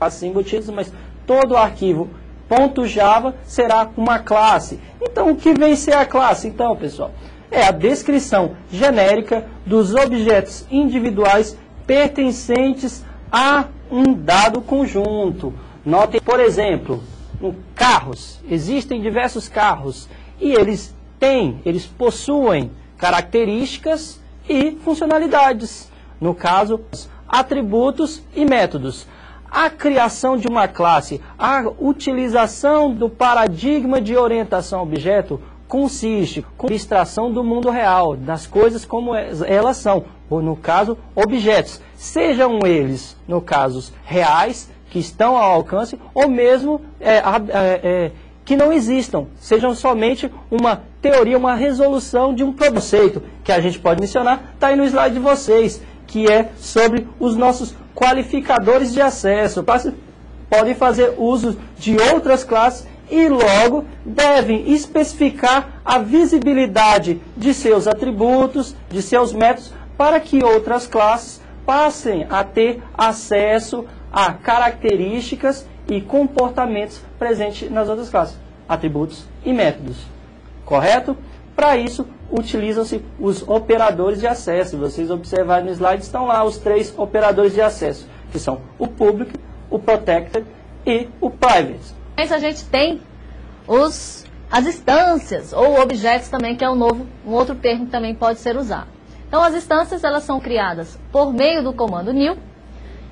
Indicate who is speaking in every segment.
Speaker 1: simbolismo, mas todo arquivo .java será uma classe. Então, o que vem ser a classe? Então, pessoal, é a descrição genérica dos objetos individuais pertencentes a um dado conjunto. Notem, por exemplo, carros. Existem diversos carros e eles possuem características e funcionalidades. No caso, atributos e métodos. A criação de uma classe, a utilização do paradigma de orientação a objeto consiste com a abstração do mundo real, das coisas como elas são, ou no caso, objetos. Sejam eles, no caso, reais, que estão ao alcance, ou mesmo que não existam, sejam somente uma teoria, uma resolução de um conceito, que a gente pode mencionar, está aí no slide de vocês, que é sobre os nossos qualificadores de acesso. Podem fazer uso de outras classes e logo devem especificar a visibilidade de seus atributos, de seus métodos, para que outras classes passem a ter acesso a características e comportamentos presentes nas outras classes, atributos e métodos. Correto? Para isso, utilizam-se os operadores de acesso. Se vocês observarem no slide, estão lá os 3 operadores de acesso, que são o public, o protected e o private.
Speaker 2: A gente tem as instâncias, ou objetos também, que é um outro termo que também pode ser usado. Então, as instâncias, elas são criadas por meio do comando new,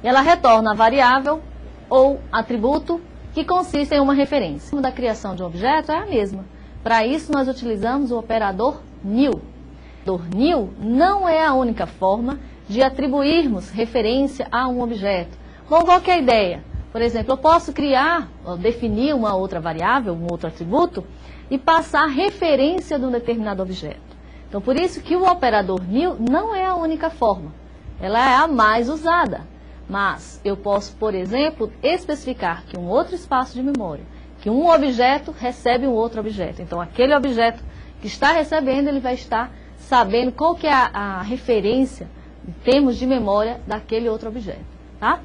Speaker 2: e ela retorna a variável ou atributo que consiste em uma referência. A da criação de um objeto é a mesma. Para isso, nós utilizamos o operador new. O operador new não é a única forma de atribuirmos referência a um objeto. Bom, qual que é a ideia? Por exemplo, eu posso criar, ou definir uma outra variável, um outro atributo, e passar referência de um determinado objeto. Então, por isso que o operador new não é a única forma. Ela é a mais usada. Mas eu posso, por exemplo, especificar que um outro espaço de memória, que um objeto recebe um outro objeto. Então, aquele objeto que está recebendo, ele vai estar sabendo qual que é a referência em termos de memória daquele outro objeto. Tá?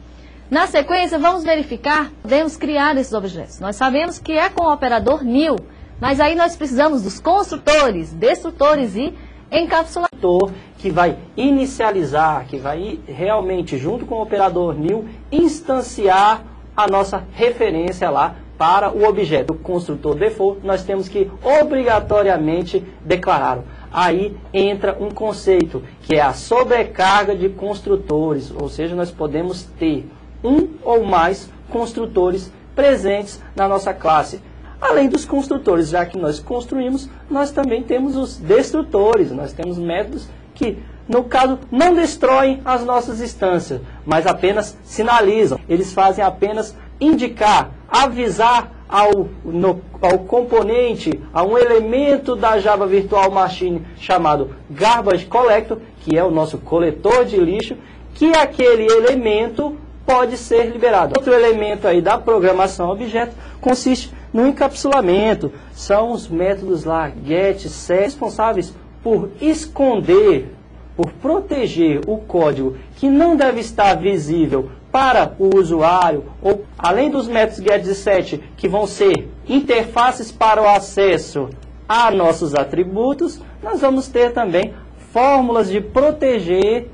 Speaker 2: Na sequência, vamos verificar, podemos criar esses objetos. Nós sabemos que é com o operador new, mas aí nós precisamos dos construtores, destrutores e encapsulador,
Speaker 1: que vai inicializar, que vai realmente, junto com o operador new, instanciar a nossa referência lá para o objeto. O construtor default, nós temos que obrigatoriamente declará-lo. Aí entra um conceito, que é a sobrecarga de construtores, ou seja, nós podemos ter um ou mais construtores presentes na nossa classe. Além dos construtores, já que nós construímos, nós também temos os destrutores, nós temos métodos que, no caso, não destroem as nossas instâncias, mas apenas sinalizam. Eles fazem apenas indicar, avisar ao componente, a um elemento da Java Virtual Machine chamado Garbage Collector, que é o nosso coletor de lixo, que aquele elemento pode ser liberado. Outro elemento aí da programação objeto consiste no encapsulamento. São os métodos lá, get, set, responsáveis por esconder, por proteger o código que não deve estar visível para o usuário, ou além dos métodos get e set, que vão ser interfaces para o acesso a nossos atributos, nós vamos ter também fórmulas de proteger,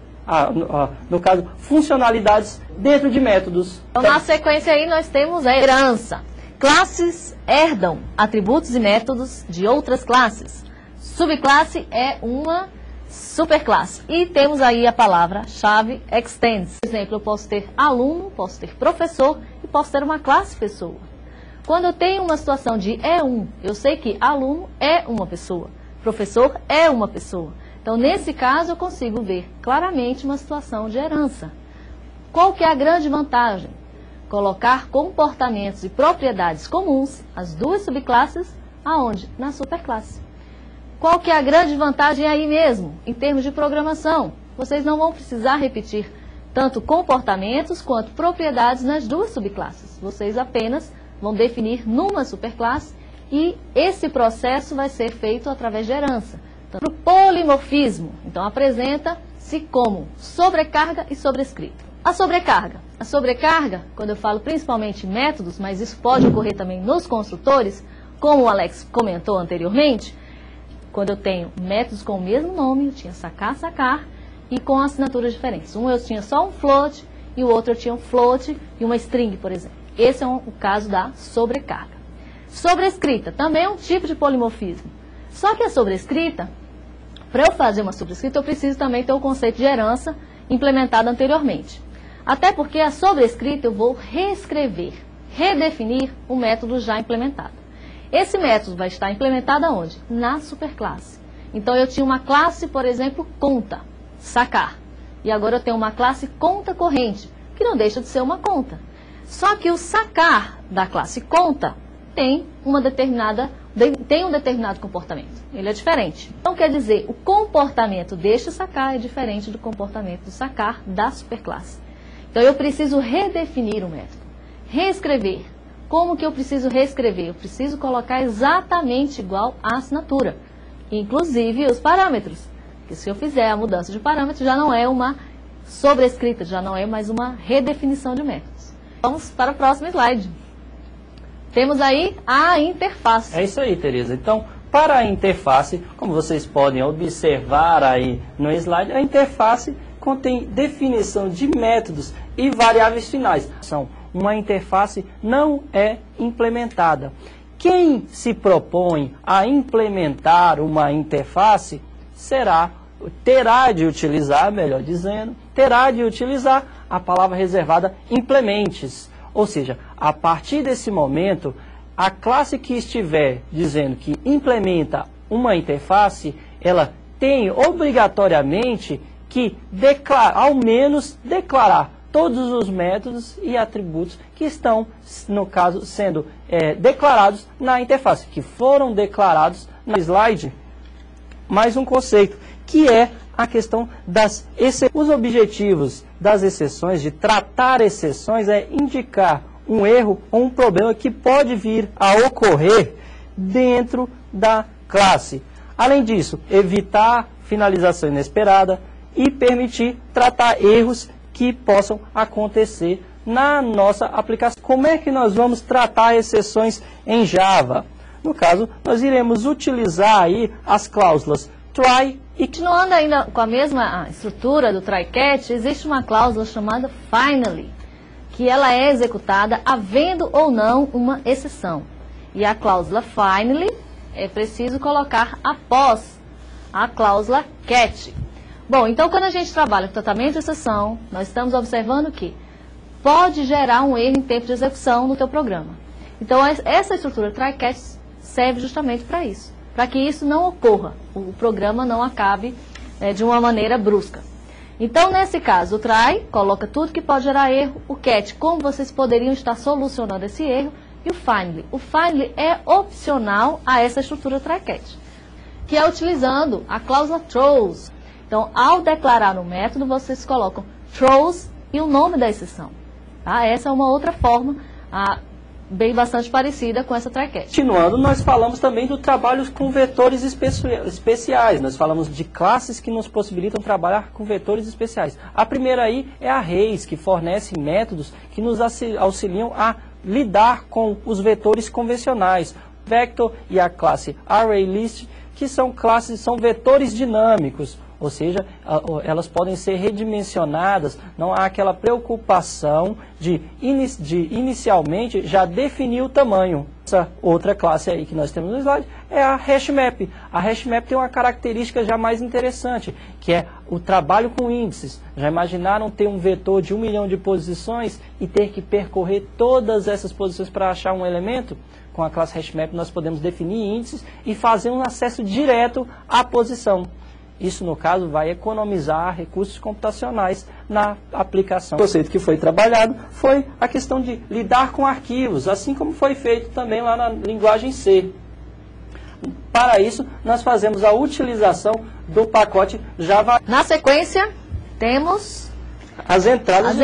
Speaker 1: no caso, funcionalidades dentro de métodos.
Speaker 2: Então, na sequência aí nós temos a herança. Classes herdam atributos e métodos de outras classes. Subclasse é uma superclasse. E temos aí a palavra-chave extends. Por exemplo, eu posso ter aluno, posso ter professor e posso ter uma classe pessoa. Quando eu tenho uma situação de E1, eu sei que aluno é uma pessoa, professor é uma pessoa. Então, nesse caso, eu consigo ver claramente uma situação de herança. Qual que é a grande vantagem? Colocar comportamentos e propriedades comuns, as duas subclasses, aonde? Na superclasse. Qual que é a grande vantagem aí mesmo, em termos de programação? Vocês não vão precisar repetir tanto comportamentos quanto propriedades nas duas subclasses. Vocês apenas vão definir numa superclasse e esse processo vai ser feito através de herança. Para o polimorfismo, então apresenta-se como sobrecarga e sobrescrito. A sobrecarga. A sobrecarga, quando eu falo principalmente métodos, mas isso pode ocorrer também nos construtores, como o Alex comentou anteriormente, quando eu tenho métodos com o mesmo nome, eu tinha sacar, sacar, e com assinaturas diferentes. Um eu tinha só um float, e o outro eu tinha um float e uma string, por exemplo. Esse é o caso da sobrecarga. Sobrescrita, também é um tipo de polimorfismo. Só que a sobrescrita, para eu fazer uma sobrescrita, eu preciso também ter o conceito de herança implementado anteriormente. Até porque a sobrescrita eu vou reescrever, redefinir o método já implementado. Esse método vai estar implementado aonde? Na superclasse. Então eu tinha uma classe, por exemplo, conta, sacar. E agora eu tenho uma classe conta corrente, que não deixa de ser uma conta. Só que o sacar da classe conta tem um determinado comportamento. Ele é diferente. Então quer dizer, o comportamento deste sacar é diferente do comportamento do sacar da superclasse. Então eu preciso redefinir o método, reescrever. Como que eu preciso reescrever? Eu preciso colocar exatamente igual à assinatura, inclusive os parâmetros. Porque se eu fizer a mudança de parâmetros, já não é uma sobrescrita, já não é mais uma redefinição de métodos. Vamos para o próximo slide. Temos aí a interface.
Speaker 1: É isso aí, Tereza. Então, para a interface, como vocês podem observar aí no slide, a interface contém definição de métodos e variáveis finais. Uma interface não é implementada. Quem se propõe a implementar uma interface terá de utilizar a palavra reservada implementes. Ou seja, a partir desse momento, a classe que estiver dizendo que implementa uma interface, ela tem obrigatoriamente que ao menos declarar todos os métodos e atributos que estão, no caso, sendo declarados na interface, que foram declarados no slide. Mais um conceito, que é a questão das exceções. Os objetivos das exceções, de tratar exceções, é indicar um erro ou um problema que pode vir a ocorrer dentro da classe. Além disso, evitar finalização inesperada e permitir tratar erros que possam acontecer na nossa aplicação. Como é que nós vamos tratar exceções em Java? No caso, nós iremos utilizar aí as cláusulas try e...
Speaker 2: Continuando ainda com a mesma estrutura do try catch, existe uma cláusula chamada finally, que ela é executada havendo ou não uma exceção. E a cláusula finally é preciso colocar após a cláusula catch. Bom, então quando a gente trabalha com tratamento de exceção, nós estamos observando que pode gerar um erro em tempo de execução no teu programa. Então essa estrutura try catch serve justamente para isso, para que isso não ocorra, o programa não acabe de uma maneira brusca. Então nesse caso o try coloca tudo que pode gerar erro, o catch como vocês poderiam estar solucionando esse erro, e o finally. O finally é opcional a essa estrutura try catch, que é utilizando a cláusula throws. Então, ao declarar no método, vocês colocam throws e o nome da exceção. Tá? Essa é uma outra forma bem bastante parecida com essa try catch.
Speaker 1: Continuando, nós falamos também do trabalho com vetores especiais. Nós falamos de classes que nos possibilitam trabalhar com vetores especiais. A primeira aí é a arrays, que fornece métodos que nos auxiliam a lidar com os vetores convencionais. Vector e a classe ArrayList, que são vetores dinâmicos. Ou seja, elas podem ser redimensionadas, não há aquela preocupação de inicialmente já definir o tamanho. Essa outra classe aí que nós temos no slide é a HashMap. A HashMap tem uma característica já mais interessante, que é o trabalho com índices. Já imaginaram ter um vetor de 1 milhão de posições e ter que percorrer todas essas posições para achar um elemento? Com a classe HashMap nós podemos definir índices e fazer um acesso direto à posição. Isso, no caso, vai economizar recursos computacionais na aplicação. O conceito que foi trabalhado foi a questão de lidar com arquivos, assim como foi feito também lá na linguagem C. Para isso, nós fazemos a utilização do pacote Java.
Speaker 2: Na sequência, temos
Speaker 1: as entradas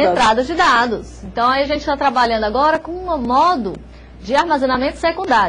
Speaker 2: de dados. Então, aí a gente está trabalhando agora com um modo de armazenamento secundário.